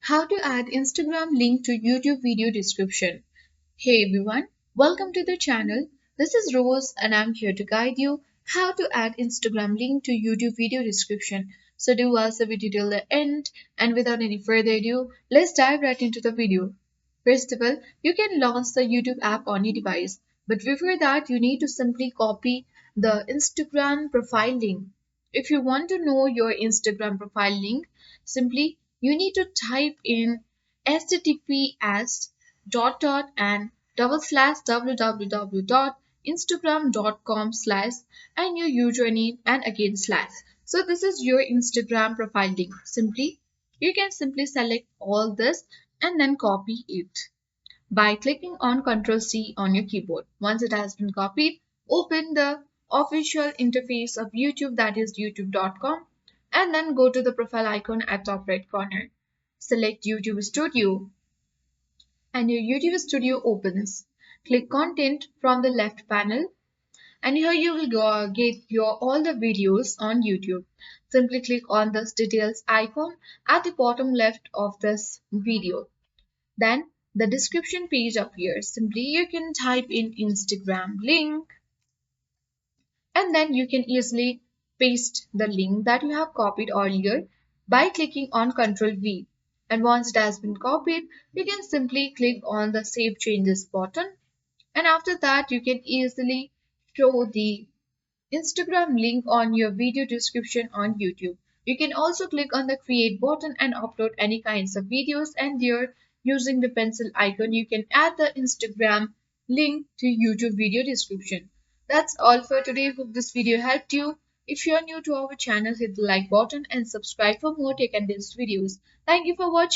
How to add Instagram link to YouTube video description. Hey everyone, welcome to the channel. This is Rose and I'm here to guide you how to add Instagram link to YouTube video description. So do watch the video till the end, and without any further ado, let's dive right into the video. First of all, you can launch the YouTube app on your device, but before that you need to simply copy the Instagram profile link. If you want to know your Instagram profile link, simply you need to type in https and /www.instagram.com/ and your username and again slash. So this is your Instagram profile link. You can simply select all this and then copy it by clicking on Ctrl C on your keyboard. Once it has been copied, open the official interface of YouTube, that is youtube.com, and then go to the profile icon at top right corner. Select YouTube Studio and your YouTube Studio opens. Click Content from the left panel and here you will get your all the videos on YouTube. Simply click on this details icon at the bottom left of this video. Then the description page appears. Simply you can type in Instagram link and then you can easily paste the link that you have copied earlier by clicking on Ctrl V. And once it has been copied, you can simply click on the Save Changes button. And after that, you can easily show the Instagram link on your video description on YouTube. You can also click on the create button and upload any kinds of videos, and there using the pencil icon you can add the Instagram link to YouTube video description. That's all for today. Hope this video helped you. If you are new to our channel, hit the like button and subscribe for more tech and tips videos. Thank you for watching.